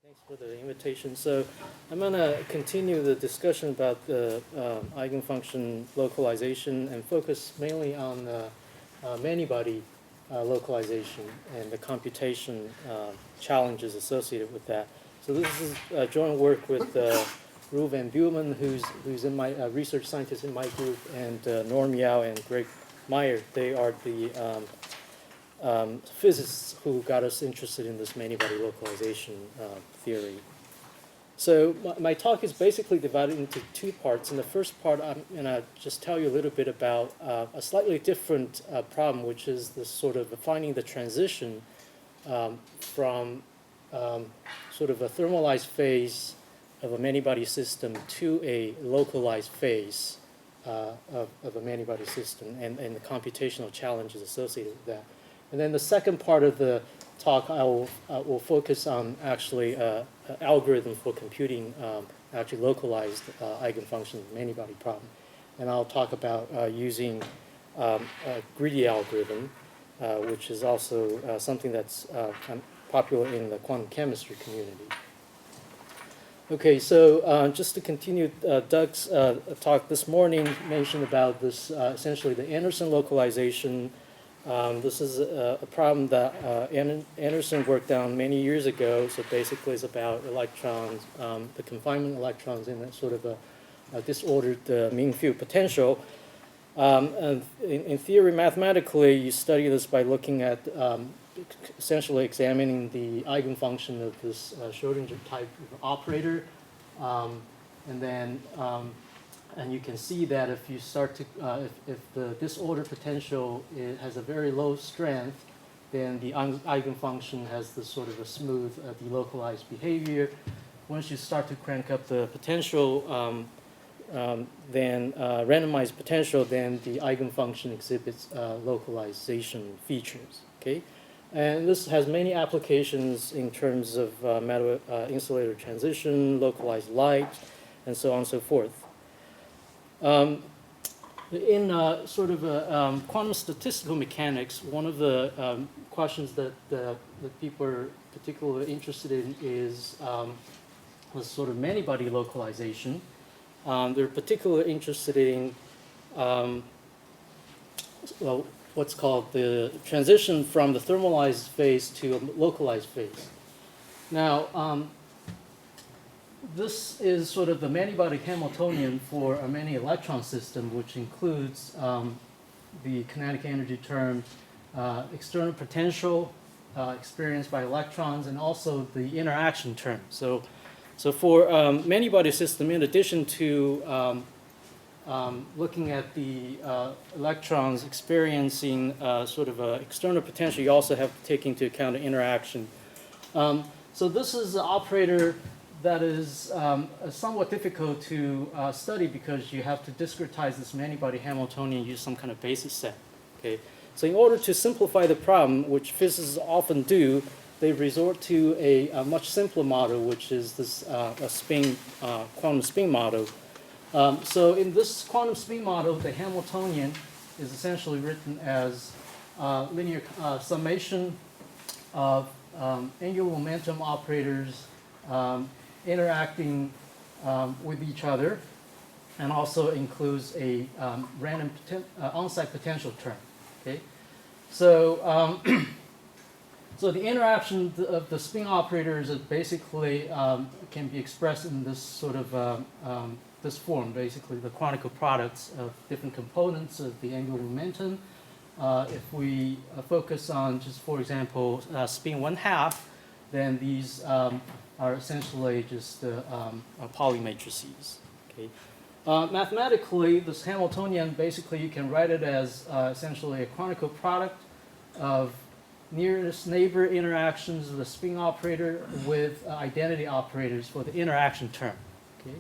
Thanks for the invitation. So I'm going to continue the discussion about the eigenfunction localization and focus mainly on Manybody localization and the computation challenges associated with that. So this is joint work with Roel van Buemen, who's in my research scientist in my group, and Norm Yao and Greg Meyer. They are the physicists who got us interested in this Manybody localization theory. So my talk is basically divided into two parts. In the first part, I'm going to just tell you a little bit about a slightly different problem, which is this sort of finding the transition from sort of a thermalized phase of a Manybody system to a localized phase of a Manybody system and the computational challenges associated with that. And then the second part of the talk, I will focus on actually an algorithm for computing actually localized eigenfunction Manybody problem. And I'll talk about using a greedy algorithm, which is also something that's kind of popular in the quantum chemistry community. Okay, so just to continue, Doug's talk this morning mentioned about this, essentially the Andersson localization. This is a problem that Andersson worked on many years ago. So basically it's about electrons, the confinement of electrons in a sort of a disordered mean field potential. And in theory, mathematically, you study this by looking at essentially examining the eigenfunction of this Schrodinger type of operator. And then and you can see that if you start to, if the disordered potential has a very low strength, then the eigenfunction has this sort of a smooth, delocalized behavior. Once you start to crank up the potential, then randomized potential, then the eigenfunction exhibits localization features. Okay, and this has many applications in terms of metal insulator transition, localized light, and so on and so forth. In sort of quantum statistical mechanics, one of the questions that people are particularly interested in is the sort of Manybody localization. They're particularly interested in well, what's called the transition from the thermalized phase to a localized phase. Now, this is sort of the Manybody Hamiltonian for a many electron system, which includes the kinetic energy term, external potential experienced by electrons, and also the interaction term. So for Manybody system, in addition to looking at the electrons experiencing sort of an external potential, you also have to take into account the interaction. So this is the operator that is somewhat difficult to study because you have to discretize this Manybody Hamiltonian and use some kind of basis set. Okay, so in order to simplify the problem, which physicists often do, they resort to a much simpler model, which is this quantum spin model. So in this quantum spin model, the Hamiltonian is essentially written as linear summation of angular momentum operators interacting with each other, and also includes a random on-site potential term. Okay, so so the interaction of the spin operators is basically can be expressed in this sort of this form, basically the quantical products of different components of the angular momentum. If we focus on just, for example, spin 1/2, then these are essentially just Pauli matrices. Okay. Mathematically, this Hamiltonian, basically you can write it as essentially a quantical product of nearest neighbor interactions of the spin operator with identity operators for the interaction term. Okay.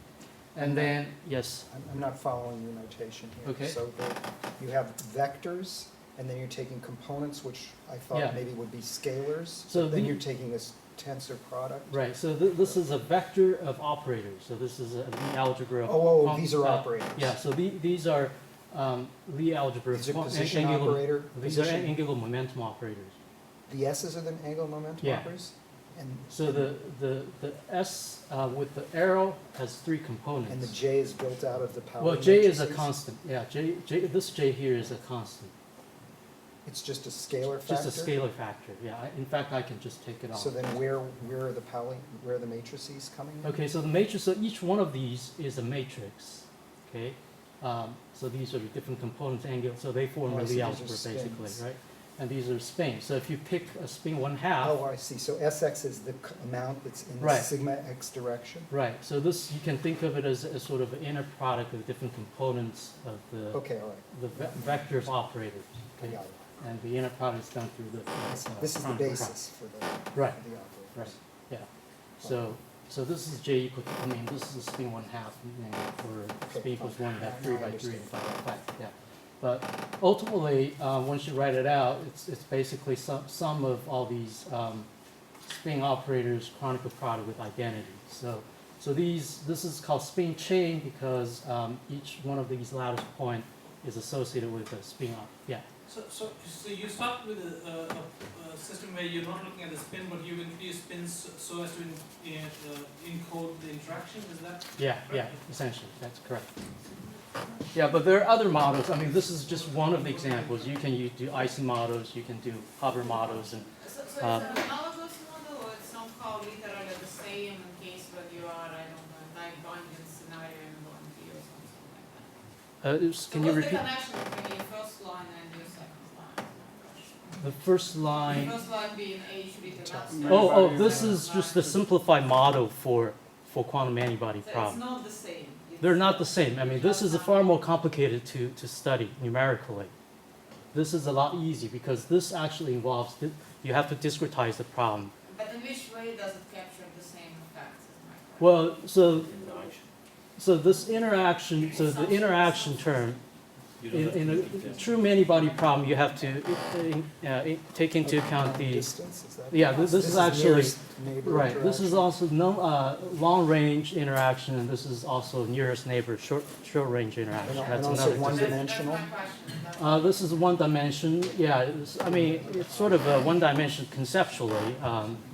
And then, yes? I'm not following your notation here. Okay. So you have vectors, and then you're taking components, which I thought maybe would be scalars. So then you're taking this tensor product. Right. So this is a vector of operators. So this is a Lie algebra. These are operators. Yeah. So these are Lie algebra. These are position operator. These are angular momentum operators. The S's are the angular momentum operators? And, So the S with the arrow has 3 components. and the J is built out of the Pauli Well, J is a matrices? constant. Yeah, this J here is a constant. It's just a scalar factor? Just a scalar factor. Yeah. In fact, I can just take it off. So then where are the where are the matrices coming in? Okay, so the matrix. So each one of these is a matrix. Okay. So these are the different components, angle. So they form Oh, I a see, these are algebra basically, spins. right? And these are spins. So if you pick a spin 1/2. Oh, I see. So Sx is the amount that's in the Right. sigma x direction? Right. So this you can think of it as sort of an inner product of different components of the Okay, all right. the vector of operators. I Okay. got it. And the inner product is done through the. This is the chronicle basis for the Right. operators. Right. Yeah. So this is J equal to, I mean, this is a spin 1/2, and for spin equals 1, you have 3 by 3 and 5 by 5, yeah. But ultimately, once you write it out, it's basically sum of all these spin operators chronicle product with identity. So this is called spin chain because each one of these lattice point is associated with a spin yeah. So you start with a system where you're not looking at the spin, but you introduce spins so as to encode the interaction. Is that? Yeah, essentially, that's correct. Yeah, but there are other models. I mean, this is just one of the examples. You can do Ising models, you can do hover models, and So it's an analogous model, or it's somehow literally the same in case when you are, I don't know, Divergence scenario in 1D or something like that. So can you what's repeat? the connection between your first line and your second line? The first The line. first line being H written outside. Oh, this is just the simplified model for quantum Manybody So it's problem. not the same. They're not the same. I mean, this is far more complicated to study numerically. This is a lot easier because this actually involves, you have to discretize the problem. But in which way does it capture the same effects? Is my question. Well, so this interaction, so the interaction term, in a true Manybody problem, you have to take into account the, Distance, is that? yeah, this is actually, nearest neighbor right, this is interaction. also no, long-range interaction, and this is also nearest neighbor, short-range interaction. And That's also another one distinction. dimensional? That's my question. This is one dimension, yeah, I mean, it's sort of a one dimension conceptually,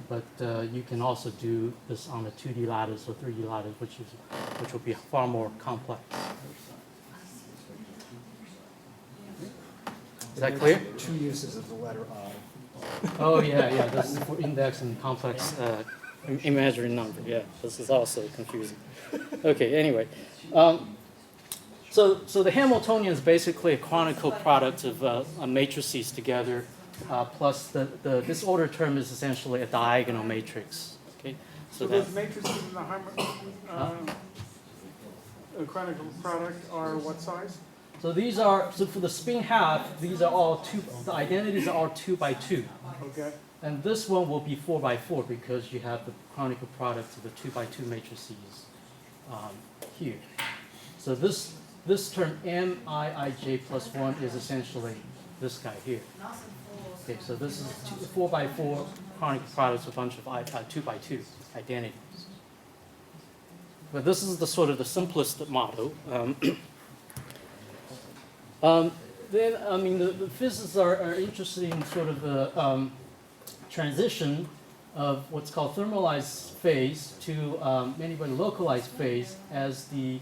but you can also do this on a 2D lattice or 3D lattice, which will be far more complex. Is that clear? Two uses of the letter I. Oh, yeah, this is for index and complex imaginary number, yeah, this is also confusing. Okay, anyway. So the Hamiltonian is basically a chronicle product of matrices together, plus the disorder term is essentially a diagonal matrix. Okay, So that those matrices in the chronicle product are what size? so these are so for the spin half, these are all the identities are all 2 by 2, Okay. and this one will be 4 by 4 because you have the chronicle product of the 2 by 2 matrices here. So this term MIIJ plus 1 is essentially this guy here. Nothing falls. Okay, so this is 4 by 4 chronicle products of a bunch of 2 by 2 identities. But this is the sort of the simplest model. Then, I mean, the physicists are interested in sort of the transition of what's called thermalized phase to Manybody localized phase as the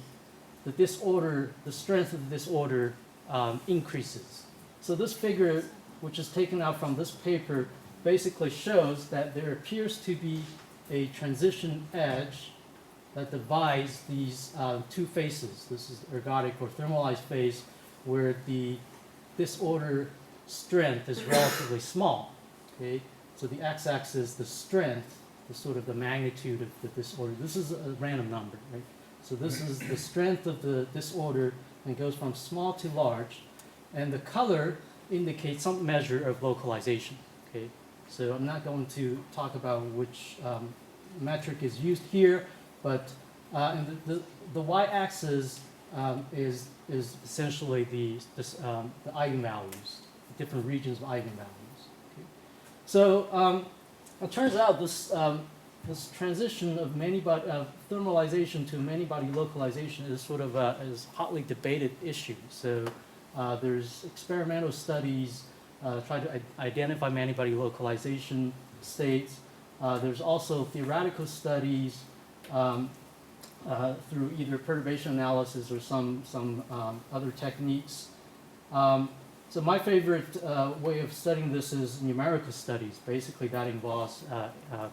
disorder, the strength of the disorder increases. So this figure, which is taken out from this paper, basically shows that there appears to be a transition edge that divides these two phases. This is ergodic or thermalized phase, where the disorder strength is relatively small. Okay, so the x-axis, the strength, the sort of the magnitude of the disorder. This is a random number, right? So this is the strength of the disorder and goes from small to large, and the color indicates some measure of localization. Okay, so I'm not going to talk about which metric is used here, but and the y-axis is essentially the eigenvalues, different regions of eigenvalues. Okay. So it turns out this transition of thermalization to Manybody localization is sort of is hotly debated issue. So there's experimental studies try to identify Manybody localization states. There's also theoretical studies through either perturbation analysis or some other techniques. So my favorite way of studying this is numerical studies. Basically, that involves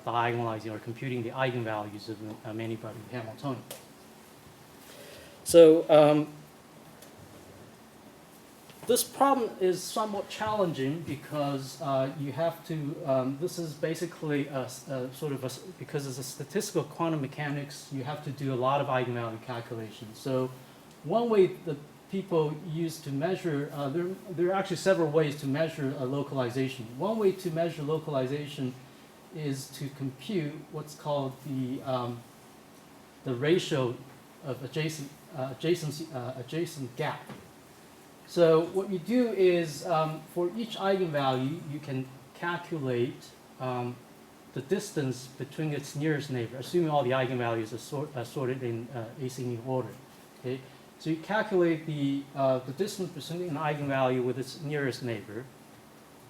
diagonalizing or computing the eigenvalues of Manybody Hamiltonian. So this problem is somewhat challenging because you have to, this is basically because it's a statistical quantum mechanics, you have to do a lot of eigenvalue calculations. So one way that people use to measure, there are actually several ways to measure a localization. One way to measure localization is to compute what's called the ratio of adjacent gap. So what you do is for each eigenvalue, you can calculate the distance between its nearest neighbor, assuming all the eigenvalues are sorted in ascending order. Okay? So you calculate the distance between an eigenvalue with its nearest neighbor,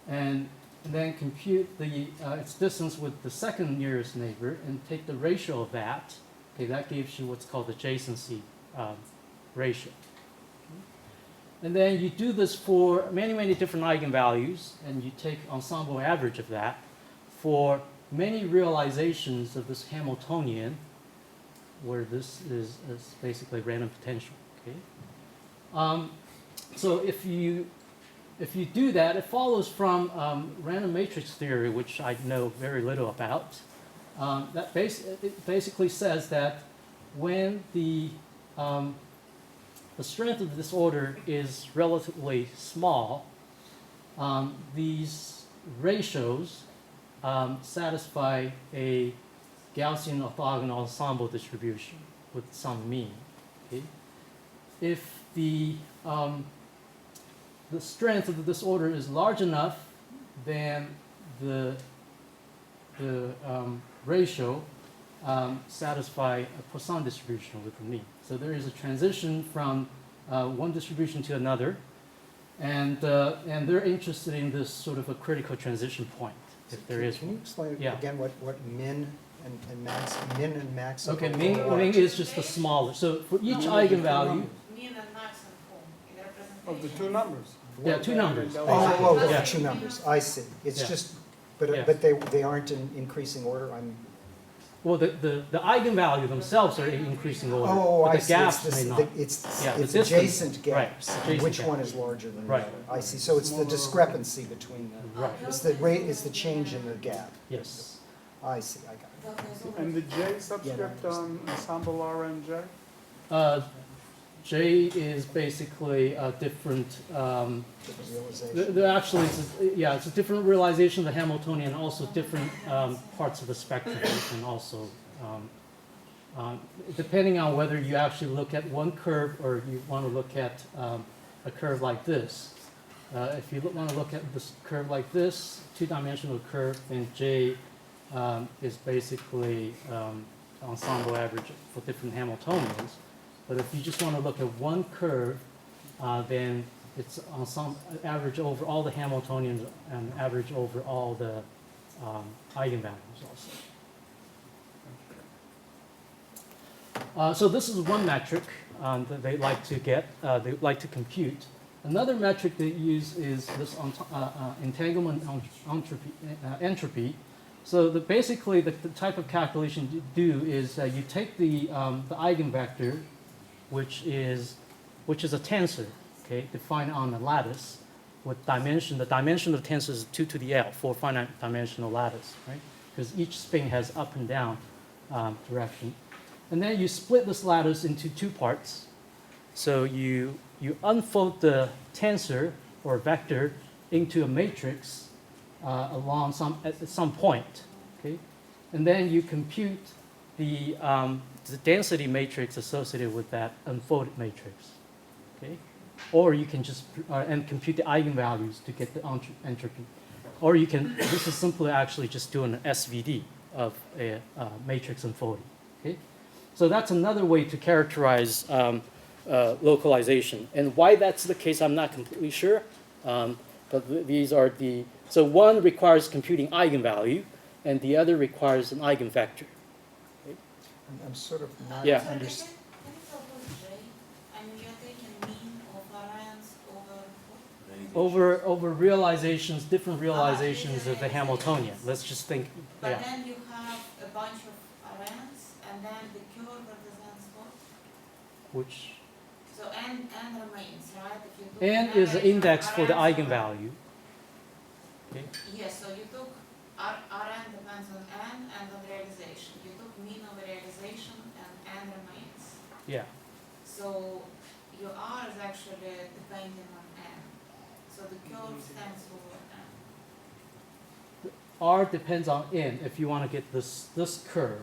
and then compute its distance with the second nearest neighbor, and take the ratio of that. Okay, that gives you what's called adjacency ratio. And then you do this for many, many different eigenvalues, and you take ensemble average of that for many realizations of this Hamiltonian, where this is basically random potential. Okay? So if you do that, it follows from random matrix theory, which I know very little about. It basically says that when the strength of this order is relatively small, these ratios satisfy a Gaussian orthogonal ensemble distribution with some mean. Okay? If the strength of this order is large enough, then the ratio satisfy a Poisson distribution with the mean. So there is a transition from one distribution to another, and they're interested in this sort of a critical transition point, if there is Can you one. explain Yeah. again what min and max? Okay, min is just the smaller. So for each eigenvalue, Mean and max and form in representation. Of the two numbers. yeah, two numbers. Oh, those Yeah. are two numbers. I see. It's Yeah. just, Yeah. but they aren't in increasing order. Well, the eigenvalue themselves are in increasing order, Oh, but I the see. gaps It's may this, not. Yeah, the it's distance. adjacent Right, gaps. adjacent Which gaps. one is larger than the Right. other? I see. So it's the discrepancy between them. Right. It's the rate. It's the change in the gap. Yes. I see. I got it. And the J subscript on ensemble R and J? J is basically a different. Different realization. There actually, it's a different realization of the Hamiltonian, and also different parts of the spectrum, and also. Depending on whether you actually look at one curve or you want to look at a curve like this. If you want to look at this curve like this, two-dimensional curve, then J is basically ensemble average for different Hamiltonians. But if you just want to look at one curve, then it's ensemble average over all the Hamiltonians and average over all the eigenvalues also. So this is one metric that they like to get, they like to compute. Another metric they use is this entanglement entropy. So basically the type of calculation you do is you take the eigenvector, which is a tensor, okay, defined on a lattice with dimension. The dimension of the tensor is 2 to the L for finite dimensional lattice, right? Because each spin has up and down direction. And then you split this lattice into two parts. So you unfold the tensor or vector into a matrix along at some point, okay? And then you compute the density matrix associated with that unfolded matrix, okay? Or you can just and compute the eigenvalues to get the entropy. Or you can, this is simply actually just doing an SVD of a matrix unfolding, okay? So that's another way to characterize localization. And why that's the case, I'm not completely sure. But these are so one requires computing eigenvalue, and the other requires an eigenvector. I'm sort of not Yeah. Sorry, understanding. can you propose J? I mean, you're taking mean of variance Over realizations, different realizations of the Hamiltonian. Let's just think, but yeah. then you have a bunch of variance, and then the curve represents what? Which, So n remains, right? If you took and an is the average of index for the variance over- eigenvalue. Okay. Yes, so you took Rn depends on n and on realization. You took mean over realization and n remains. Yeah. So your R is actually depending on n. So the curve stands over n. R depends on n if you want to get this curve.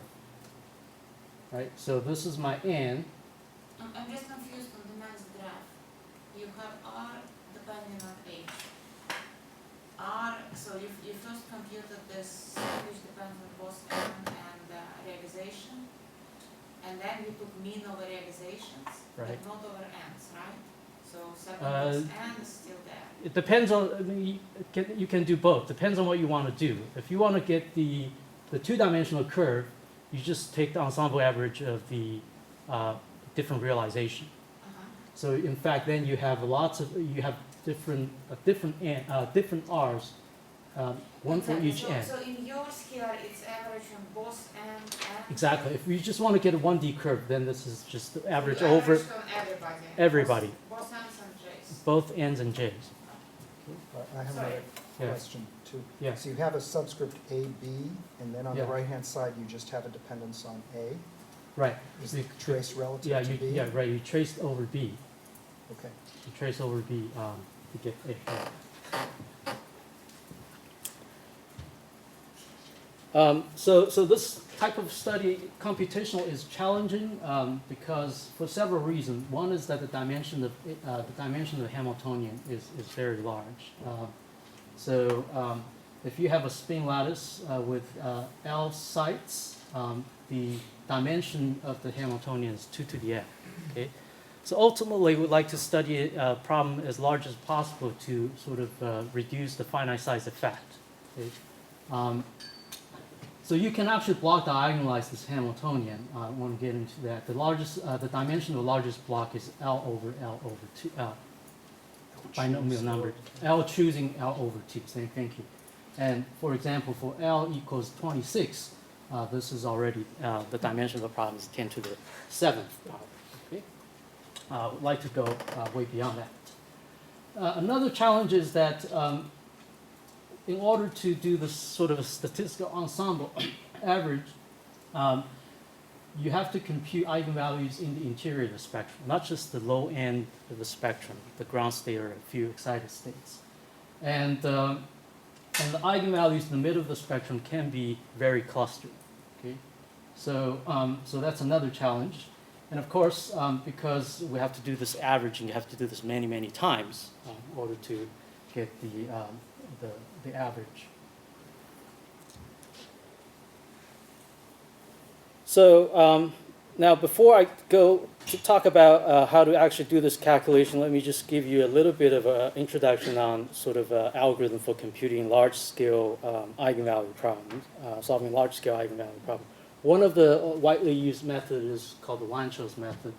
Right? So this is my n. I'm just confused on the next graph. You have R depending on H. R, so you first computed this, which depends on both n and realization. And then you took mean over realizations, Right. but not over n's, right? So 7 plus n is still there. It depends on, I mean, you can do both. Depends on what you want to do. If you want to get the two-dimensional curve, you just take the ensemble average of the different realization. So in fact, then you have different R's, one for Exactly. each So, n. so in your scalar, it's average on both n and. Exactly. If you just want to get a 1D curve, then this is just the average You over averaged on everybody. everybody. Both n's and j's. both n's and j's. I have Sorry. another Yeah. question too. Yeah. So you have a subscript AB, and then on the Yeah. right-hand side, you just have a dependence on A. Right. Is the trace relative Yeah. to B? Yeah. Right. You trace over B. Okay. You trace over B to get A. So this type of study, computational, is challenging because for several reasons. One is that the dimension of the Hamiltonian is very large. If you have a spin lattice with L sites, the dimension of the Hamiltonian is 2 to the n. Okay? So ultimately, we'd like to study a problem as large as possible to sort of reduce the finite size effect. Okay? So you can actually block diagonalize this Hamiltonian. I want to get into that. The dimension of the largest block is L over 2. Binomial number. L choosing L over 2. Same, thank you. And for example, for L equals 26, this is already the dimension of the problem is 10 to the 7th power. Okay. Would like to go way beyond that. Another challenge is that in order to do this sort of a statistical ensemble average, you have to compute eigenvalues in the interior of the spectrum, not just the low end of the spectrum, the ground state or a few excited states. And the eigenvalues in the middle of the spectrum can be very clustered. Okay? So that's another challenge. And of course, because we have to do this averaging, you have to do this many, many times in order to get the average. So now before I go to talk about how to actually do this calculation, let me just give you a little bit of an introduction on sort of algorithm for computing large-scale eigenvalue problems, solving large-scale eigenvalue problems. One of the widely used methods is called the Wancho's method.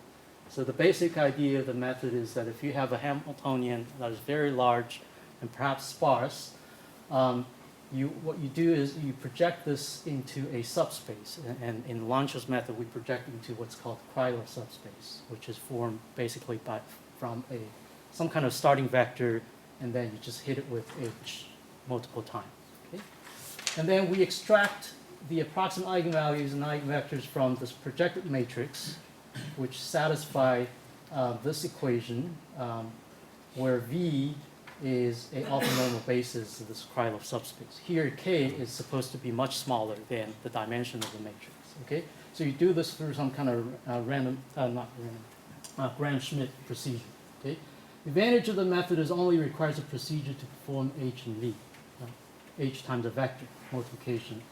So the basic idea of the method is that if you have a Hamiltonian that is very large and perhaps sparse, what you do is you project this into a subspace. And in Wancho's method, we project into what's called Kryler subspace, which is formed basically from some kind of starting vector, and then you just hit it with h multiple times. Okay? And then we extract the approximate eigenvalues and eigenvectors from this projected matrix, which satisfy this equation, where V is a orthonormal basis of this Krylov subspace. Here, K is supposed to be much smaller than the dimension of the matrix. Okay, so you do this through some kind of Gram-Schmidt procedure. Okay, the advantage of the method is only requires a procedure to perform H and V, H times a vector multiplication,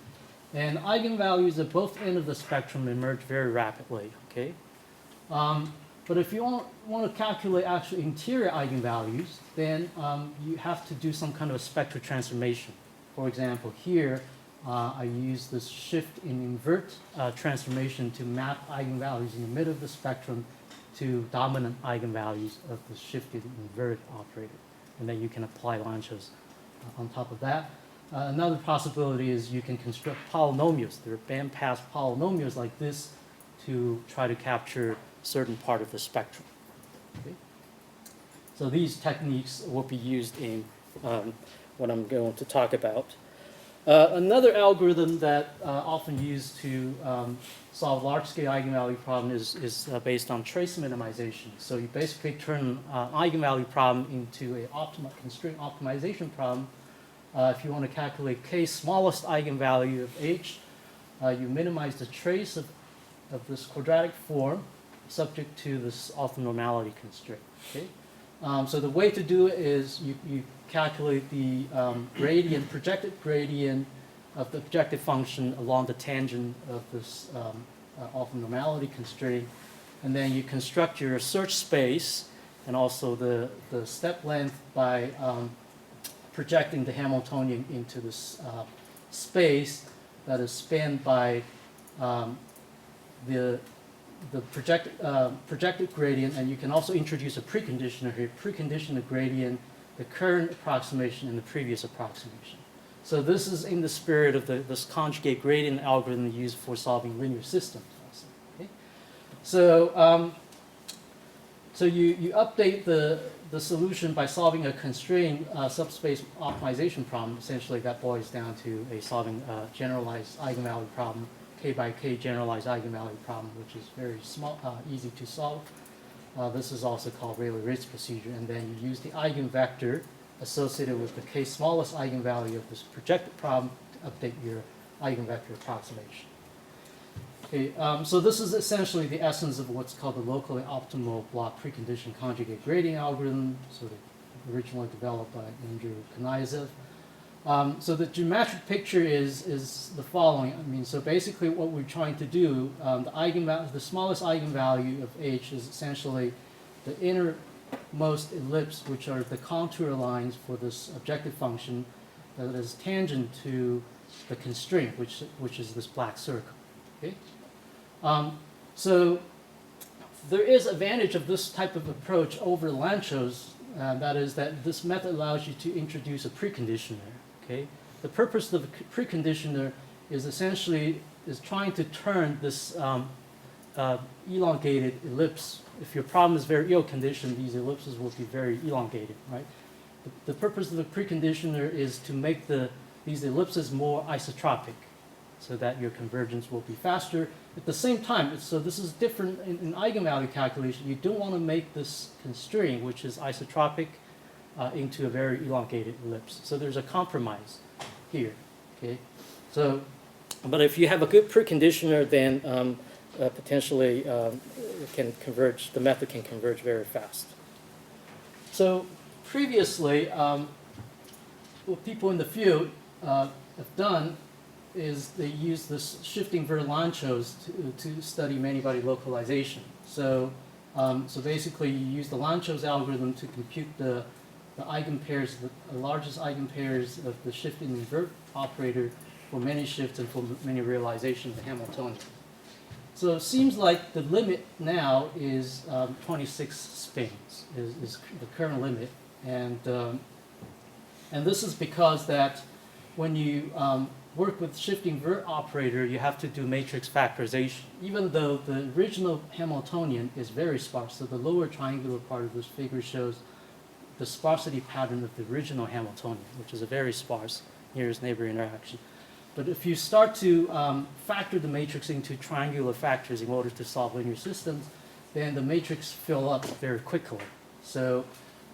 and eigenvalues at both ends of the spectrum emerge very rapidly. Okay. But if you want to calculate actual interior eigenvalues, then you have to do some kind of a spectral transformation. For example, here I use this shift in invert transformation to map eigenvalues in the middle of the spectrum to dominant eigenvalues of the shifted inverted operator. And then you can apply Lanczos on top of that. Another possibility is you can construct polynomials. There are bandpass polynomials like this to try to capture certain part of the spectrum. Okay? So these techniques will be used in what I'm going to talk about. Another algorithm that often used to solve large-scale eigenvalue problem is based on trace minimization. So you basically turn an eigenvalue problem into an constraint optimization problem. If you want to calculate k smallest eigenvalue of h, you minimize the trace of this quadratic form subject to this orthonormality constraint. Okay? So the way to do it is you calculate the gradient, projected gradient of the objective function along the tangent of this orthonormality constraint, and then you construct your search space and also the step length by projecting the Hamiltonian into this space that is spanned by the projected gradient, and you can also introduce a preconditioner here, precondition the gradient, the current approximation, and the previous approximation. So this is in the spirit of this conjugate gradient algorithm used for solving linear systems also. Okay? So, so you update the solution by solving a constrained subspace optimization problem. Essentially, that boils down to solving a generalized eigenvalue problem, k by k generalized eigenvalue problem, which is very small, easy to solve. This is also called Rayleigh-Ritz procedure, and then you use the eigenvector associated with the k smallest eigenvalue of this projected problem to update your eigenvector approximation. Okay, so this is essentially the essence of what's called the locally optimal block precondition conjugate gradient algorithm, sort of originally developed by Andrew Knyzev. So the geometric picture is the following. I mean, so basically what we're trying to do, the smallest eigenvalue of h is essentially the innermost ellipse, which are the contour lines for this objective function that is tangent to the constraint, which is this black circle. Okay? So there is advantage of this type of approach over Lanczos. That is that this method allows you to introduce a preconditioner. Okay? The purpose of the preconditioner is essentially trying to turn this elongated ellipse. If your problem is very ill-conditioned, these ellipses will be very elongated, right? The purpose of the preconditioner is to make these ellipses more isotropic, so that your convergence will be faster. At the same time, so this is different in eigenvalue calculation. You don't want to make this constraint, which is isotropic, into a very elongated ellipse. So there's a compromise here. Okay, so but if you have a good preconditioner, then potentially it can converge. The method can converge very fast. So previously, what people in the field have done is they use this shifting Vert-Lanczos to study Manybody localization. So, so basically, you use the Lanczos algorithm to compute the eigenpairs, the largest eigenpairs of the shifting invert operator for many shifts and for many realizations of the Hamiltonian. So it seems like the limit now is 26 spins is the current limit, and this is because that when you work with shifting Vert operator, you have to do matrix factorization. Even though the original Hamiltonian is very sparse, so the lower triangular part of this figure shows the sparsity pattern of the original Hamiltonian, which is a very sparse nearest neighbor interaction. But if you start to factor the matrix into triangular factors in order to solve linear systems, then the matrix fill up very quickly. So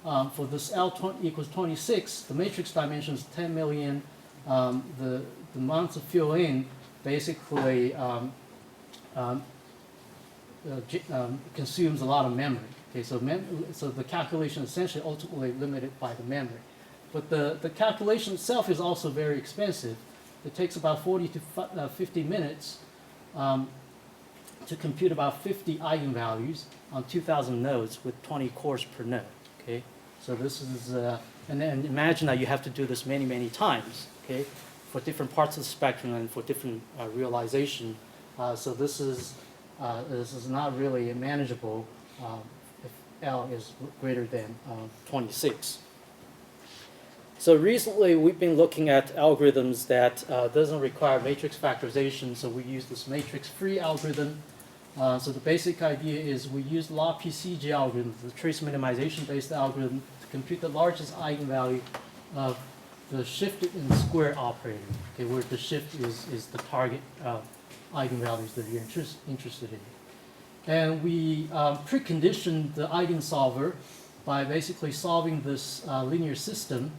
for this L equals 26, the matrix dimension is 10 million. The amounts of fill in basically consumes a lot of memory. Okay, so the calculation is essentially ultimately limited by the memory. But the calculation itself is also very expensive. It takes about 40 to 50 minutes to compute about 50 eigenvalues on 2,000 nodes with 20 cores per node. Okay, so this is and then imagine that you have to do this many times. Okay, for different parts of the spectrum and for different realization. So this is not really manageable if L is greater than 26. So recently we've been looking at algorithms that doesn't require matrix factorization, so we use this matrix-free algorithm. So the basic idea is we use LaPCG algorithm, the trace minimization-based algorithm, to compute the largest eigenvalue of the shifted and square operator, okay, where the shift is the target eigenvalues that you're interested in. And we preconditioned the eigensolver by basically solving this linear system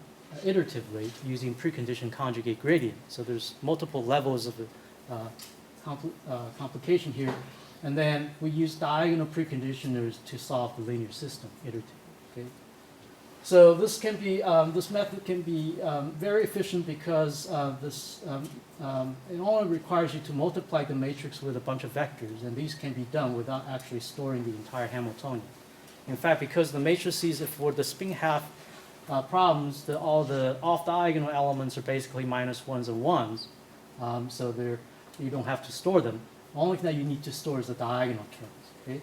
iteratively using preconditioned conjugate gradient. So there's multiple levels of complication here. And then we use diagonal preconditioners to solve the linear system iteratively. Okay? So this can be this method can be very efficient because it only requires you to multiply the matrix with a bunch of vectors, and these can be done without actually storing the entire Hamiltonian. In fact, because the matrices for the spin half problems, all the off-diagonal elements are basically -1s and 1s, so you don't have to store them. The only thing that you need to store is the diagonal terms. Okay?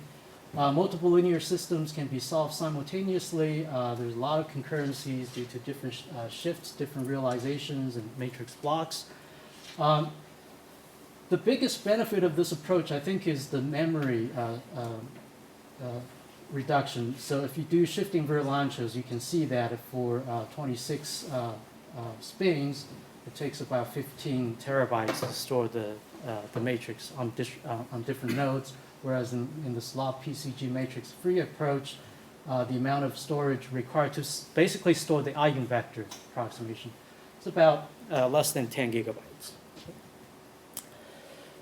Multiple linear systems can be solved simultaneously. There's a lot of concurrencies due to different shifts, different realizations, and matrix blocks. The biggest benefit of this approach, I think, is the memory reduction. So if you do shifting Vert-Lanczos, you can see that for 26 spins, it takes about 15 terabytes to store the matrix on different nodes, whereas in the LaPCG matrix-free approach, the amount of storage required to basically store the eigenvector approximation is about less than 10 gigabytes.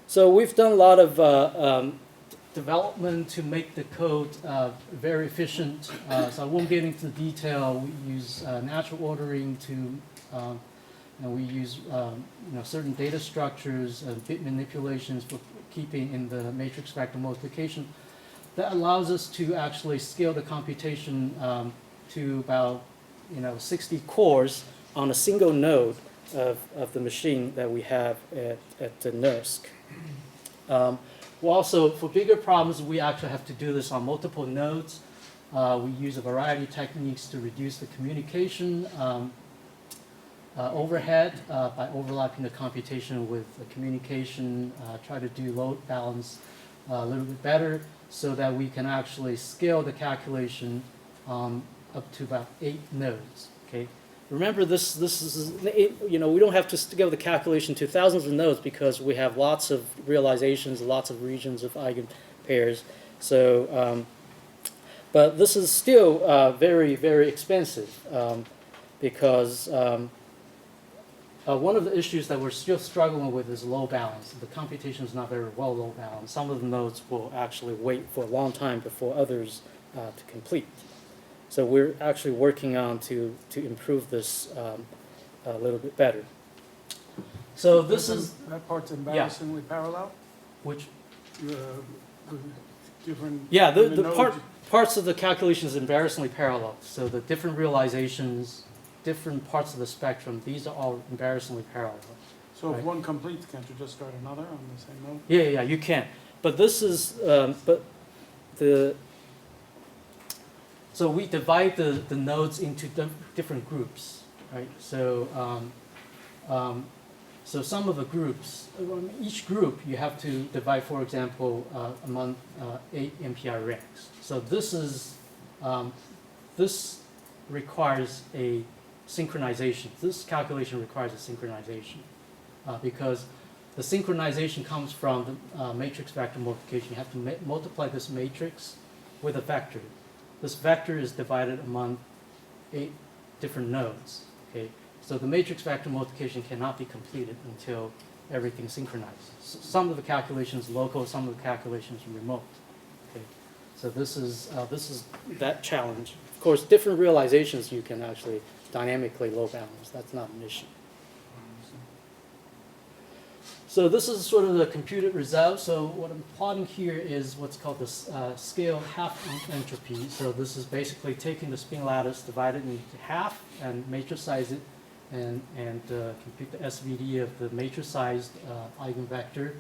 So we've done a lot of development to make the code very efficient. So I won't get into the detail. We use natural ordering to and we use certain data structures and bit manipulations for keeping in the matrix factor multiplication. That allows us to actually scale the computation to about 60 cores on a single node of the machine that we have at the NERSC. Well, also, for bigger problems, we actually have to do this on multiple nodes. We use a variety of techniques to reduce the communication overhead by overlapping the computation with the communication, try to do load balance a little bit better so that we can actually scale the calculation up to about 8 nodes. Okay. Remember, this is we don't have to scale the calculation to thousands of nodes because we have lots of realizations, lots of regions of eigenpairs. So, but this is still very, very expensive because one of the issues that we're still struggling with is load balance. The computation is not very well load balanced. Some of the nodes will actually wait for a long time before others to complete. So we're actually working on to improve this a little bit better. So this is that part's embarrassingly parallel. which Different. the parts of the calculation is embarrassingly parallel. So the different realizations, different parts of the spectrum, these are all embarrassingly parallel. So if right. one completes, can't you just start another on the same node? Yeah, you can. But this is so we divide the nodes into different groups, right? So so some of the groups, each group you have to divide, for example, among 8 MPI ranks. So this is this requires a synchronization. This calculation requires a synchronization because the synchronization comes from the matrix vector multiplication. You have to multiply this matrix with a vector. This vector is divided among 8 different nodes. Okay, so the matrix vector multiplication cannot be completed until everything synchronizes. So some of the calculations local, some of the calculations remote. Okay, so this is that challenge. Of course, different realizations you can actually dynamically load balance. That's not an issue. So this is sort of the computed result. So what I'm plotting here is what's called the scale half entropy. So this is basically taking the spin lattice, divide it into half, and matricize it compute the SVD of the matrixized eigenvector.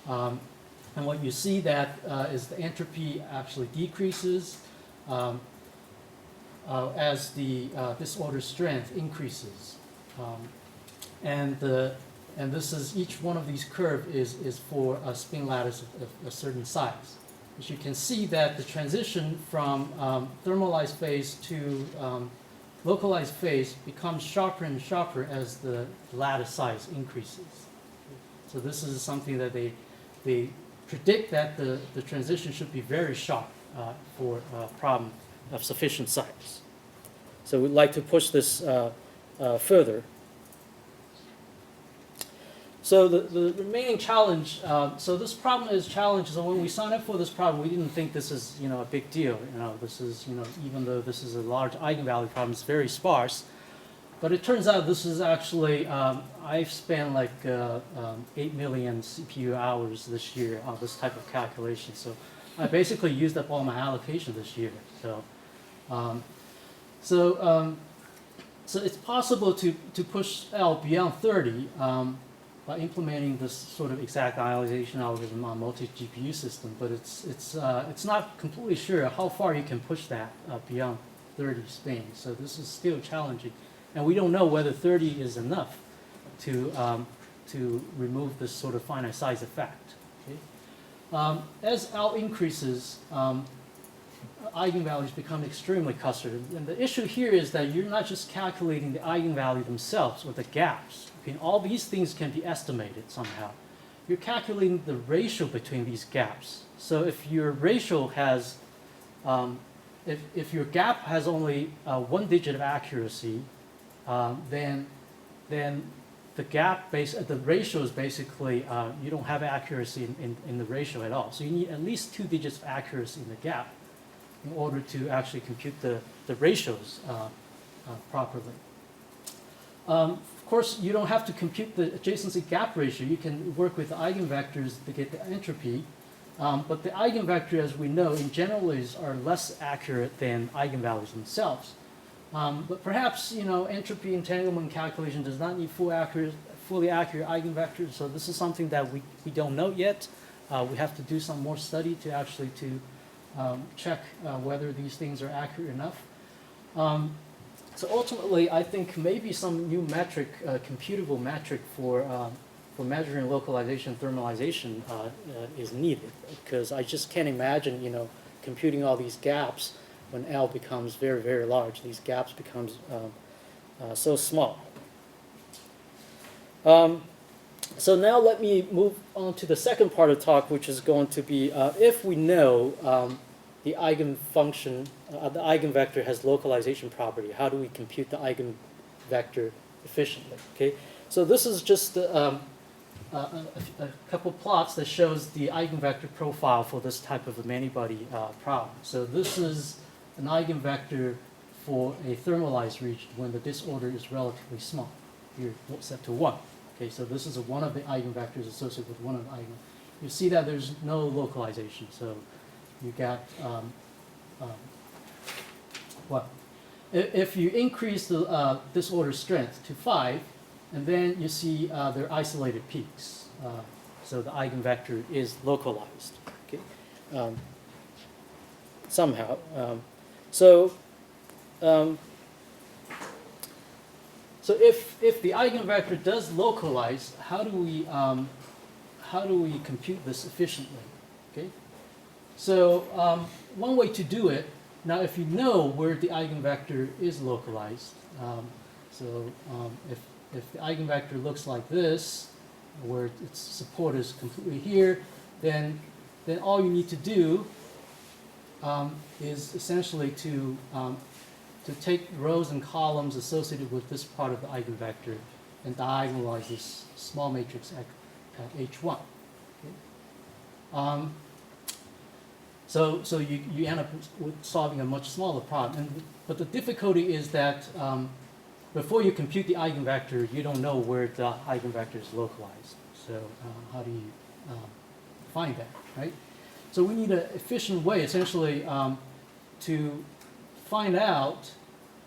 And what you see that is the entropy actually decreases as the disorder strength increases. And this is, each one of these curves is for a spin lattice of a certain size. As you can see that the transition from thermalized phase to localized phase becomes sharper and sharper as the lattice size increases. So this is something that they predict that the transition should be very sharp for a problem of sufficient size. So we'd like to push this further. So the remaining challenge, so this problem is challenged. So when we signed up for this problem, we didn't think this is, a big deal. This is, even though this is a large eigenvalue problem, it's very sparse. But it turns out this is actually, I've spent like 8 million CPU hours this year on this type of calculation. So I basically used up all my allocation this year. So it's possible to push L beyond 30. By implementing this sort of exact idealization algorithm on multi-GPU system, but it's not completely sure how far you can push that beyond 30 spins. So this is still challenging, and we don't know whether 30 is enough to remove this sort of finite size effect. Okay? As L increases, eigenvalues become extremely clustered, and the issue here is that you're not just calculating the eigenvalue themselves or the gaps. Okay, all these things can be estimated somehow. You're calculating the ratio between these gaps. So if your ratio has, if your gap has only 1 digit of accuracy, then the gap the ratio is basically you don't have accuracy in the ratio at all. So you need at least 2 digits of accuracy in the gap in order to actually compute the ratios properly. Of course, you don't have to compute the adjacency gap ratio. You can work with the eigenvectors to get the entropy. But the eigenvector, as we know, in general are less accurate than eigenvalues themselves. But perhaps, entropy entanglement calculation does not need fully accurate eigenvectors. So this is something that we don't know yet. We have to do some more study to actually check whether these things are accurate enough. So ultimately, I think maybe some new metric, computable metric for measuring localization, thermalization is needed, because I just can't imagine, computing all these gaps when L becomes very, very large. These gaps becomes so small. So now let me move on to the second part of the talk, which is going to be if we know the eigenfunction, the eigenvector has localization property. How do we compute the eigenvector efficiently? Okay, so this is just a couple plots that shows the eigenvector profile for this type of a Manybody problem. So this is an eigenvector for a thermalized region when the disorder is relatively small. Here set to 1. Okay, so this is one of the eigenvectors associated with one of the eigen. You see that there's no localization. So you got what? If you increase the disorder strength to 5, and then you see they're isolated peaks. So the eigenvector is localized. Okay, somehow. So if the eigenvector does localize, how do we compute this efficiently? Okay. So one way to do it, now if you know where the eigenvector is localized, if the eigenvector looks like this, where its support is completely here, then all you need to do is essentially to take rows and columns associated with this part of the eigenvector and diagonalize this small matrix at H1. Okay? So you end up with solving a much smaller problem. But the difficulty is that before you compute the eigenvector, you don't know where the eigenvector is localized. So how do you find that, right? So we need an efficient way, essentially, to find out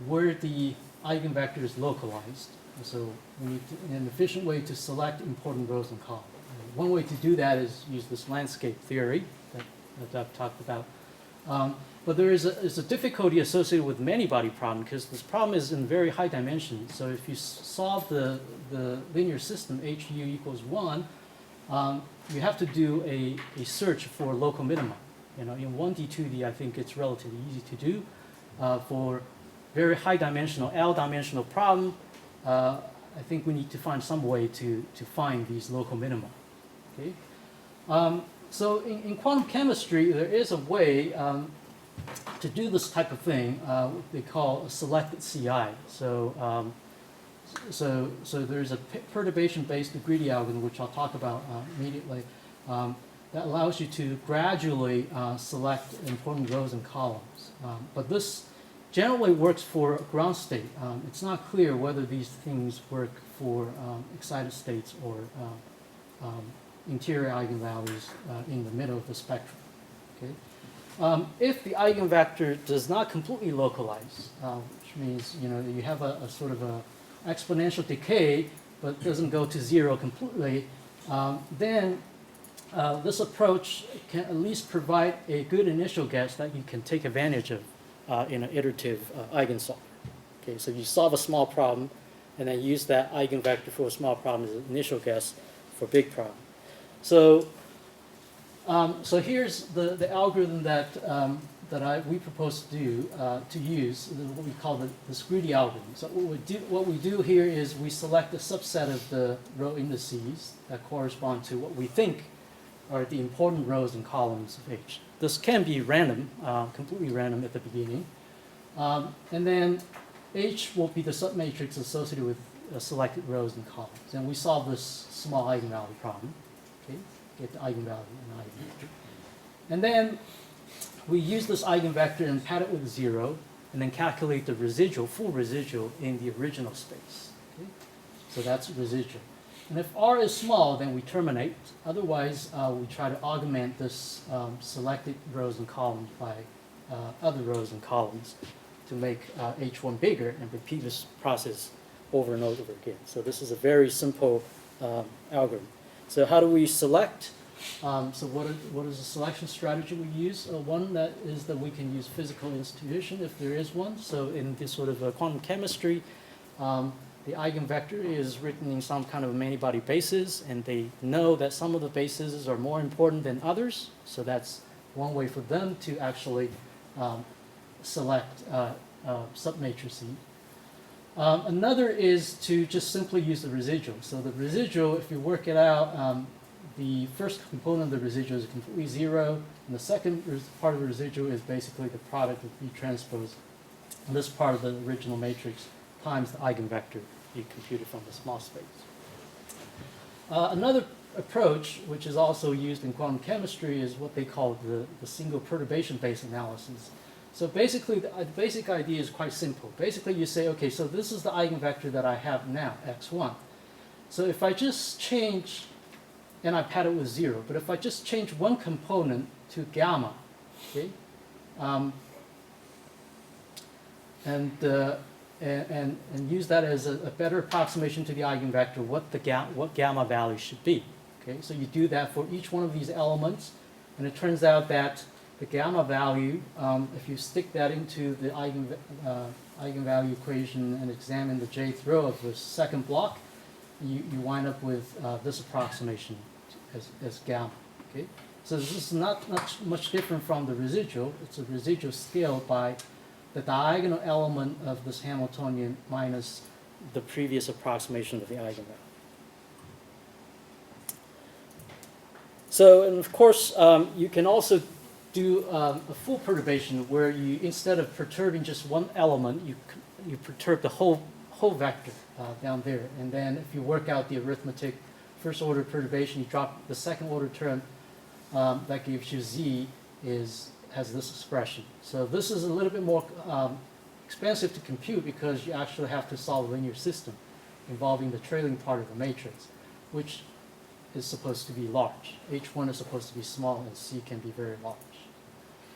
where the eigenvector is localized. So we need an efficient way to select important rows and columns. One way to do that is use this landscape theory that I've talked about. But there is a difficulty associated with many-body problem because this problem is in very high dimensions. So if you solve the linear system HU equals 1, you have to do a search for local minima. You know, in 1D, 2D, I think it's relatively easy to do. For very high dimensional, L dimensional problem, I think we need to find some way to find these local minima. Okay? So in quantum chemistry, there is a way to do this type of thing, what they call a selected CI. So, so there's a perturbation-based greedy algorithm, which I'll talk about immediately, that allows you to gradually select important rows and columns. But this generally works for ground state. It's not clear whether these things work for excited states or interior eigenvalues in the middle of the spectrum. Okay? If the eigenvector does not completely localize, which means you have a sort of a exponential decay, but doesn't go to 0 completely, then this approach can at least provide a good initial guess that you can take advantage of in an iterative eigensolver. Okay, so you solve a small problem, and then use that eigenvector for a small problem as an initial guess for a big problem. So, so here's the algorithm that we propose to do to use what we call the greedy algorithm. So what we do here is we select a subset of the row indices that correspond to what we think are the important rows and columns of H. This can be random, completely random at the beginning, and then H will be the submatrix associated with selected rows and columns. And we solve this small eigenvalue problem. Okay, get the eigenvalue and eigenvector. And then we use this eigenvector and pad it with 0, and then calculate the residual, full residual in the original space. Okay? So that's residual. And if R is small, then we terminate. Otherwise, we try to augment this selected rows and columns by other rows and columns to make H1 bigger and repeat this process over and over again. So this is a very simple algorithm. So how do we select? So what is the selection strategy we use? One that is that we can use physical institution if there is one. So in this sort of quantum chemistry, the eigenvector is written in some kind of many-body basis, and they know that some of the bases are more important than others. So that's one way for them to actually select submatrices. Another is to just simply use the residual. So the residual, if you work it out, the first component of the residual is completely 0, and the second part of the residual is basically the product of B transpose, and this part of the original matrix times the eigenvector you computed from the small space. Another approach, which is also used in quantum chemistry, is what they call the single perturbation-based analysis. So basically, the basic idea is quite simple. Basically, you say, okay, so this is the eigenvector that I have now, x1. So if I just change, and I pad it with 0, but if I just change one component to gamma, okay, and use that as a better approximation to the eigenvector, what gamma value should be. Okay, so you do that for each one of these elements, and it turns out that the gamma value, if you stick that into the eigenvalue equation and examine the jth row of the second block, you wind up with this approximation as gamma. Okay, so this is not much different from the residual. It's a residual scaled by the diagonal element of this Hamiltonian minus the previous approximation of the eigenvalue. So, and of course, you can also do a full perturbation where you, instead of perturbing just one element, you perturb the whole vector down there. And then if you work out the arithmetic first order perturbation, you drop the second order term, that gives you z has this expression. So this is a little bit more expensive to compute because you actually have to solve a linear system involving the trailing part of the matrix, which is supposed to be large. H1 is supposed to be small and C can be very large.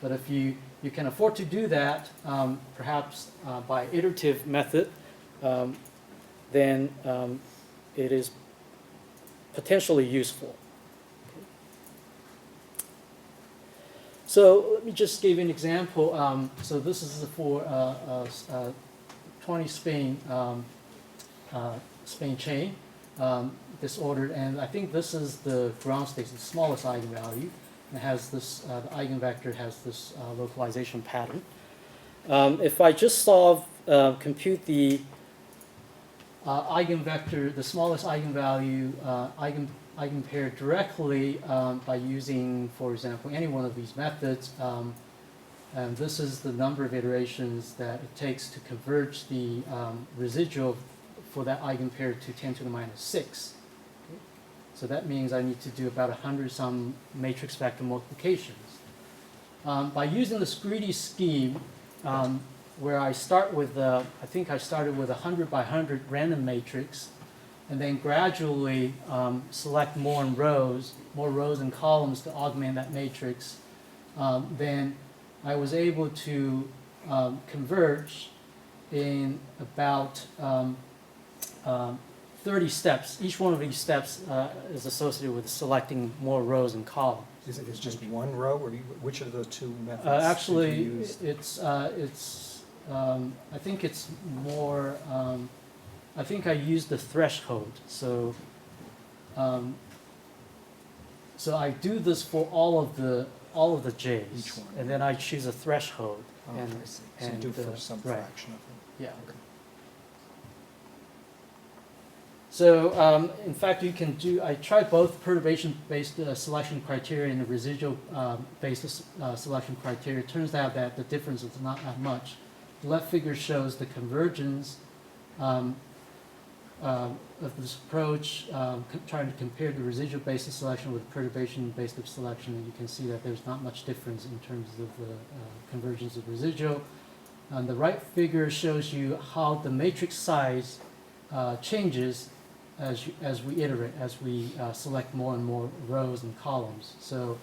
But if you can afford to do that, perhaps by iterative method, then it is potentially useful. Okay. So let me just give you an example. So this is for 20 Spain chain, disordered, and I think this is the ground state, the smallest eigenvalue. It has this, the eigenvector has this localization pattern. If I just compute the eigenvector, the smallest eigenvalue, eigenpair directly by using, for example, any one of these methods, and this is the number of iterations that it takes to converge the residual for that eigenpair to 10 to the minus 6. Okay. So that means I need to do about 100-some matrix vector multiplications. By using this greedy scheme, where I start with, I think I started with 100 by 100 random matrix, and then gradually select more rows and columns to augment that matrix, then I was able to converge in about 30 steps. Each one of these steps is associated with selecting more rows and columns. Is it just one row, or which of the two methods Actually, did you use? I think it's more. I think I used the threshold. So, so I do this for all of the J's, Each one. and then I choose a threshold. Oh, and, I see. So you do for some right. fraction of them. Yeah. Okay. So, in fact, you can do. I tried both perturbation-based selection criteria and the residual-based selection criteria. It turns out that the difference is not that much. The left figure shows the convergence of this approach, trying to compare the residual-based selection with perturbation-based selection, and you can see that there's not much difference in terms of the convergence of residual. And the right figure shows you how the matrix size changes as we iterate, as we select more and more rows and columns. So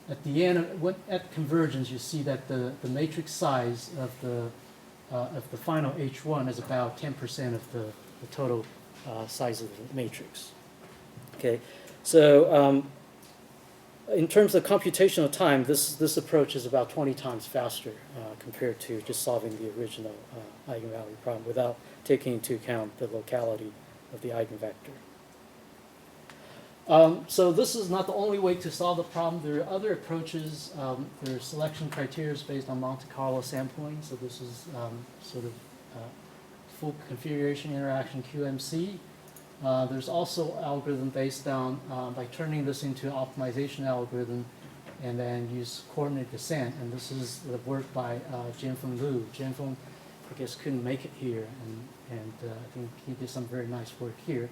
at the end, at convergence, you see that the matrix size of the final H1 is about 10% of the total size of the matrix. Okay, so in terms of computational time, this approach is about 20 times faster compared to just solving the original eigenvalue problem without taking into account the locality of the eigenvector. So this is not the only way to solve the problem. There are other approaches. There are selection criteria based on Monte Carlo sampling. So this is sort of full configuration interaction QMC. There's also algorithm based on by turning this into an optimization algorithm and then use coordinate descent. And this is the work by Jianfeng Liu. Jianfeng, I guess, couldn't make it here, and I think he did some very nice work here.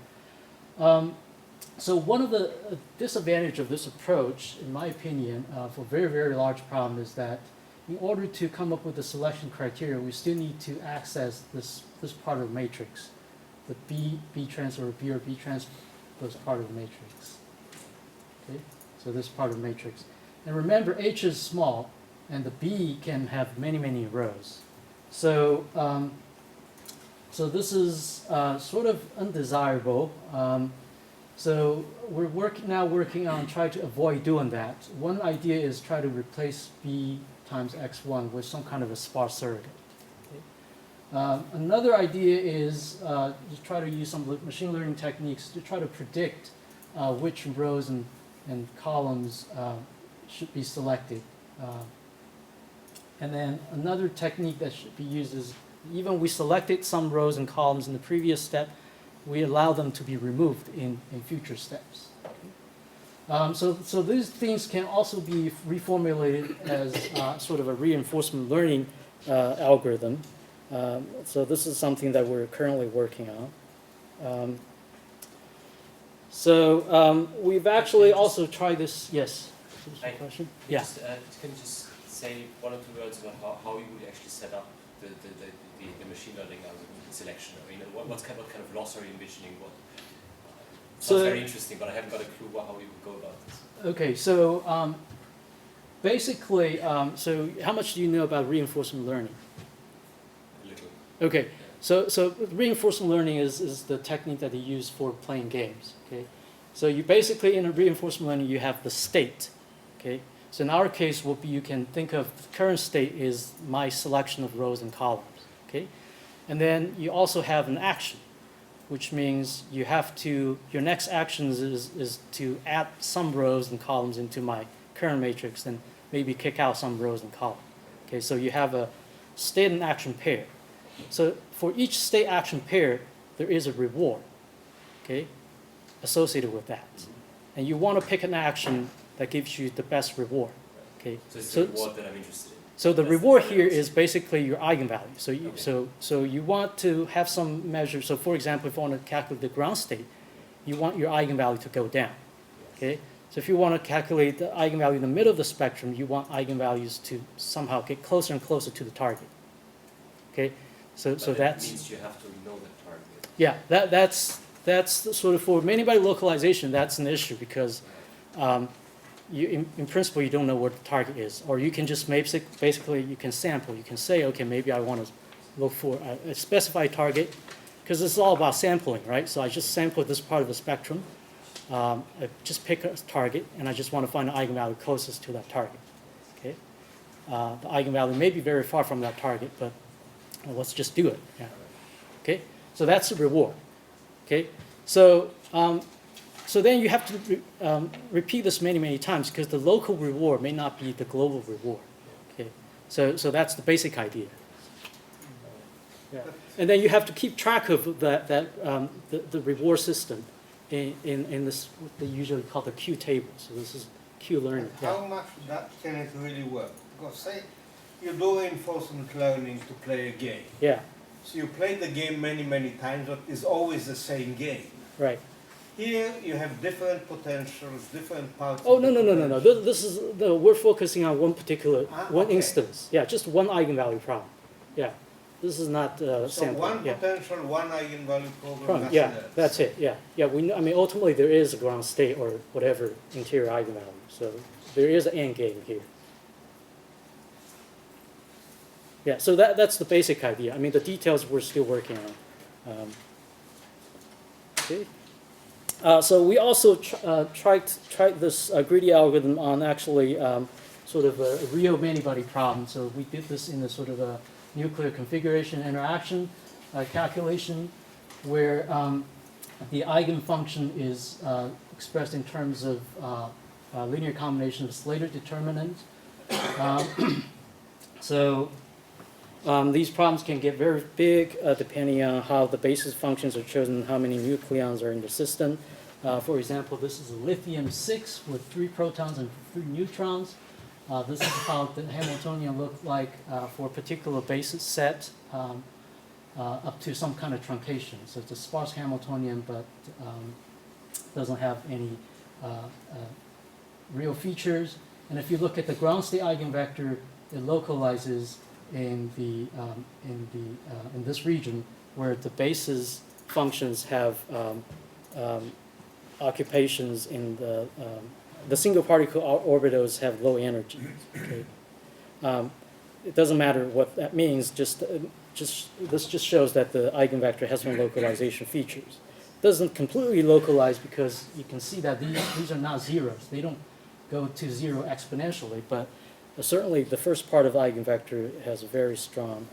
So one of the disadvantages of this approach, in my opinion, for very, very large problem is that in order to come up with the selection criteria, we still need to access this part of the matrix, the B transpose or B transpose part of the matrix. Okay, so this part of the matrix. And remember, H is small, and the B can have many, many rows. So, so this is sort of undesirable. So we're now working on trying to avoid doing that. One idea is try to replace B times x1 with some kind of a sparse surrogate. Okay. Another idea is to try to use some machine learning techniques to try to predict which rows and columns should be selected. And then another technique that should be used is even we selected some rows and columns in the previous step, we allow them to be removed in future steps. Okay. So these things can also be reformulated as sort of a reinforcement learning algorithm. So this is something that we're currently working on. We've actually also tried this. Yes. Question? Yeah. Can you just say one or two words about how you would actually set up the machine learning algorithm selection? I mean, what kind of loss are you envisioning? Sounds very interesting, but I haven't got a clue how you would go about this. Okay, so basically, so how much do you know about reinforcement learning? A little. Okay, So reinforcement learning is the technique that they use for playing games. Okay, so you basically in a reinforcement learning you have the state. Okay, so in our case, what you can think of the current state is my selection of rows and columns. Okay, and then you also have an action, which means you have to your next action is to add some rows and columns into my current matrix and maybe kick out some rows and columns. Okay, so you have a state and action pair. So for each state action pair, there is a reward, okay, associated with that. And you want to pick an action that gives you the best reward, okay? So it's the reward that I'm interested in. So the That's reward the here difference. is basically your eigenvalue. So you, Okay. so you want to have some measure. So for example, if you want to calculate the ground state, you want your eigenvalue to go down, okay? So if you want to calculate the eigenvalue in the middle of the spectrum, you want eigenvalues to somehow get closer and closer to the target, okay? So But it that's means you have to know the target. yeah. That's sort of for Manybody localization. That's an issue because you in principle you don't know what the target is, or you can just basically you can sample. You can say, okay, maybe I want to look for a specified target because this is all about sampling, right? So I just sample this part of the spectrum. I just pick a target, and I just want to find the eigenvalue closest to that target. Okay, the eigenvalue may be very far from that target, but let's just do it. Yeah. Okay, so that's the reward. Okay, so so then you have to repeat this many times because the local reward may not be the global reward. Okay, so that's the basic idea. Yeah. And then you have to keep track of the reward system in this what they usually call the Q table. So this is Q learning. How Yeah. much that can it really work? Because say you do reinforcement learning to play a game. Yeah. So you play the game many times, but it's always the same game. Right. Here you have different potentials, different parts. Oh of no the no no no no. potential. This is we're focusing on one particular one okay. instance. Yeah, just one eigenvalue problem. Yeah. This is not So sampling. one Yeah. potential, one eigenvalue problem. Problem, nothing yeah, else. that's it. Yeah, yeah. I mean, ultimately there is a ground state or whatever interior eigenvalue. So there is an end game here. Yeah. So that's the basic idea. I mean, the details we're still working on. Okay. So we also tried this greedy algorithm on actually sort of a real Manybody problem. So we did this in a sort of a nuclear configuration interaction calculation where the eigenfunction is expressed in terms of linear combination of Slater determinant. So these problems can get very big depending on how the basis functions are chosen and how many nucleons are in the system. For example, this is a lithium-6 with 3 protons and 3 neutrons. This is how the Hamiltonian looked like for a particular basis set up to some kind of truncation. So it's a sparse Hamiltonian, but doesn't have any real features. And if you look at the ground state eigenvector, it localizes in this region where the basis functions have occupations in the single particle orbitals have low energy. Okay? It doesn't matter what that means. This just shows that the eigenvector has some localization features. It doesn't completely localize because you can see that these are not zeros. They don't go to zero exponentially, but certainly the first part of the eigenvector has a very strong.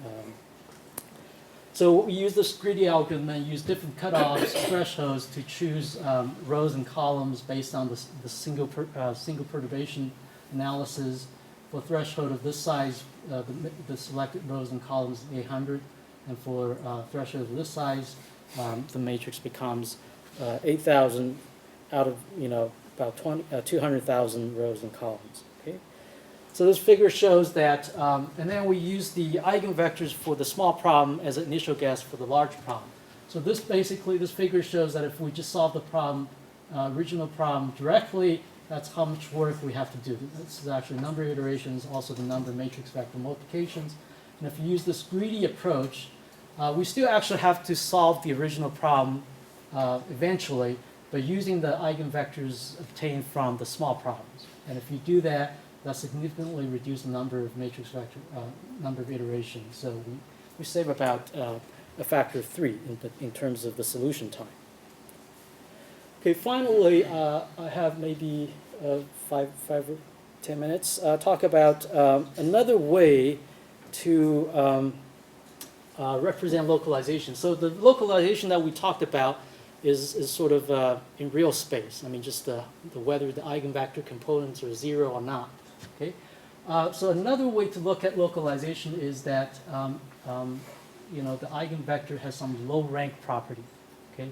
So we use this greedy algorithm and use different cutoffs, thresholds to choose rows and columns based on the single perturbation analysis. For threshold of this size, the selected rows and columns is 800, and for threshold of this size, the matrix becomes 8,000 out of about 200,000 rows and columns. Okay. So this figure shows that, and then we use the eigenvectors for the small problem as an initial guess for the large problem. So this figure shows that if we just solve the problem, original problem directly, that's how much work we have to do. This is actually the number of iterations, also the number of matrix vector multiplications. And if you use this greedy approach, we still actually have to solve the original problem eventually, but using the eigenvectors obtained from the small problems. And if you do that, that significantly reduces the number of matrix vector, number of iterations. So we save about a factor of 3 in terms of the solution time. Okay, finally, I have maybe 5 or 10 minutes. Talk about another way to represent localization. So the localization that we talked about is sort of in real space. I mean, just whether the eigenvector components are 0 or not. Okay. So another way to look at localization is that the eigenvector has some low rank property. Okay.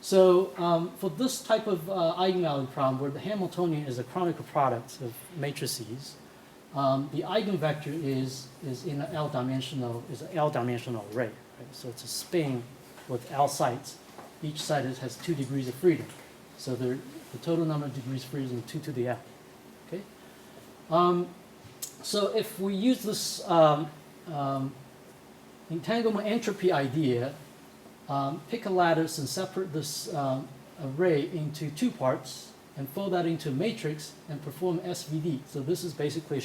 So for this type of eigenvalue problem, where the Hamiltonian is a chronicle product of matrices, the eigenvector is in an L-dimensional array. Right? So it's a spin with L sides. Each side has 2 degrees of freedom. So the total number of degrees of freedom is 2 to the L. Okay. So if we use this entanglement entropy idea, pick a lattice and separate this array into 2 parts and fold that into a matrix and perform SVD. So this is basically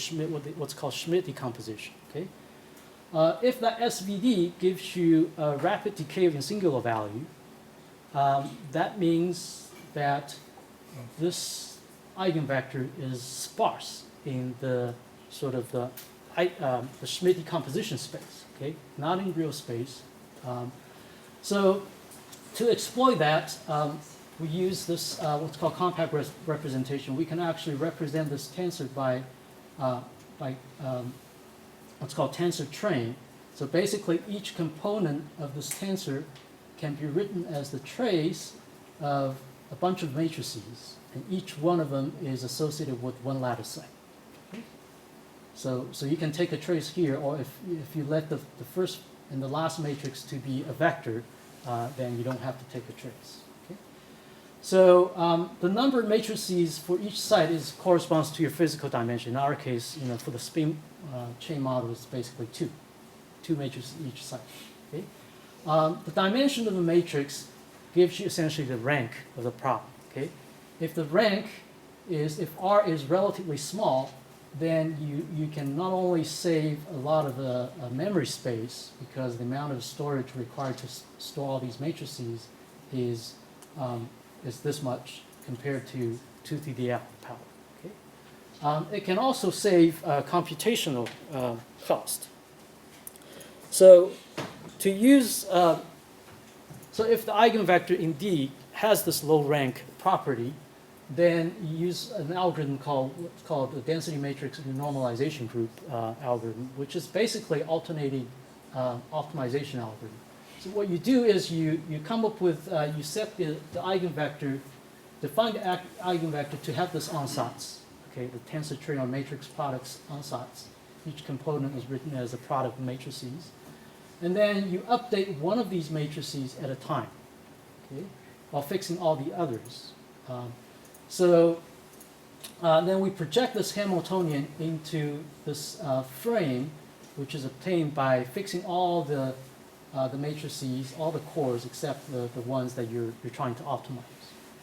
what's called Schmidt decomposition. Okay? If that SVD gives you a rapid decay of a singular value, that means that this eigenvector is sparse in the sort of the Schmidt decomposition space. Okay? Not in real space. So to exploit that, we use this what's called compact representation. We can actually represent this tensor by what's called tensor train. So basically, each component of this tensor can be written as the trace of a bunch of matrices, and each one of them is associated with one lattice set. Okay? So you can take a trace here, or if you let the first and the last matrix to be a vector, then you don't have to take a trace. Okay? So the number of matrices for each site corresponds to your physical dimension. In our case, for the spin chain model, it's basically 2 matrices each site. Okay? The dimension of the matrix gives you essentially the rank of the problem. Okay? If R is relatively small, then you can not only save a lot of memory space, because the amount of storage required to store all these matrices is this much compared to 2 to the L power. Okay? It can also save computational cost. So to use, so if the eigenvector indeed has this low rank property, then you use an algorithm called the density matrix normalization group algorithm, which is basically alternating optimization algorithm. So what you do is you come up with, you set the eigenvector, define the eigenvector to have this ansatz, okay, the tensor train or matrix products ansatz. Each component is written as a product of matrices. And then you update one of these matrices at a time, okay, while fixing all the others. So then we project this Hamiltonian into this frame, which is obtained by fixing all the matrices, all the cores, except the ones that you're trying to optimize.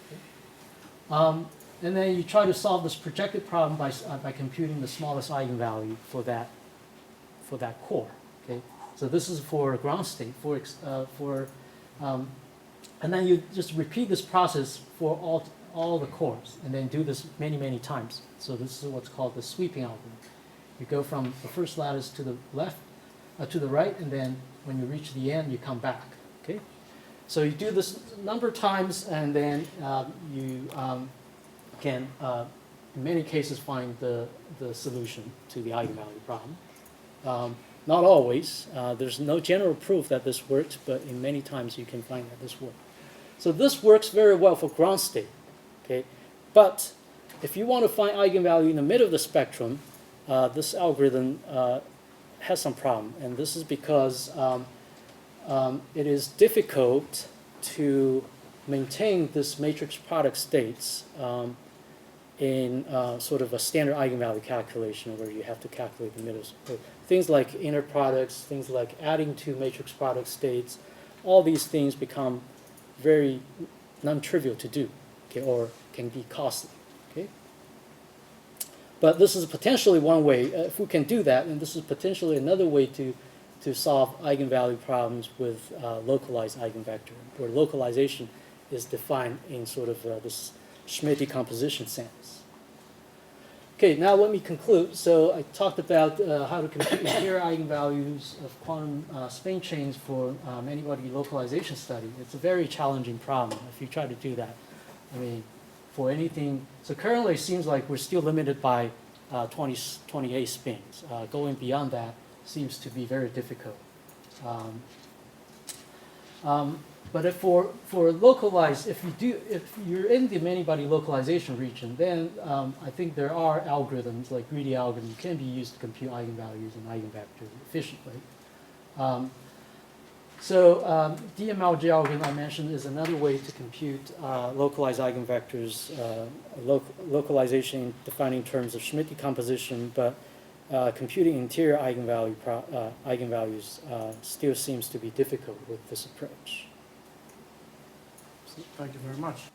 Okay? And then you try to solve this projected problem by computing the smallest eigenvalue for that core. Okay? So this is for ground state. And then you just repeat this process for all the cores, and then do this many times. So this is what's called the sweeping algorithm. You go from the first lattice to the left, to the right, and then when you reach the end, you come back. Okay, so you do this a number of times, and then you can, in many cases, find the solution to the eigenvalue problem. Not always. There's no general proof that this works, but in many times you can find that this works. So this works very well for ground state. Okay, but if you want to find eigenvalue in the middle of the spectrum, this algorithm has some problem, and this is because it is difficult to maintain this matrix product states in sort of a standard eigenvalue calculation where you have to calculate the middle. Things like inner products, things like adding to matrix product states, all these things become very non-trivial to do, okay, or can be costly. Okay? But this is potentially one way. If we can do that, and this is potentially another way to to solve eigenvalue problems with localized eigenvector, where localization is defined in sort of this Schmidt decomposition sense. Okay, now let me conclude. So I talked about how to compute interior eigenvalues of quantum spin chains for Manybody localization study. It's a very challenging problem if you try to do that. I mean, for anything, so currently it seems like we're still limited by 28 spins. Going beyond that seems to be very difficult. But if for localized, if you're in the Manybody localization region, then I think there are algorithms like greedy algorithms can be used to compute eigenvalues and eigenvectors efficiently. DMLG algorithm I mentioned is another way to compute localized eigenvectors, localization defining terms of Schmidt decomposition, but computing interior eigenvalues still seems to be difficult with this approach. Thank you very much.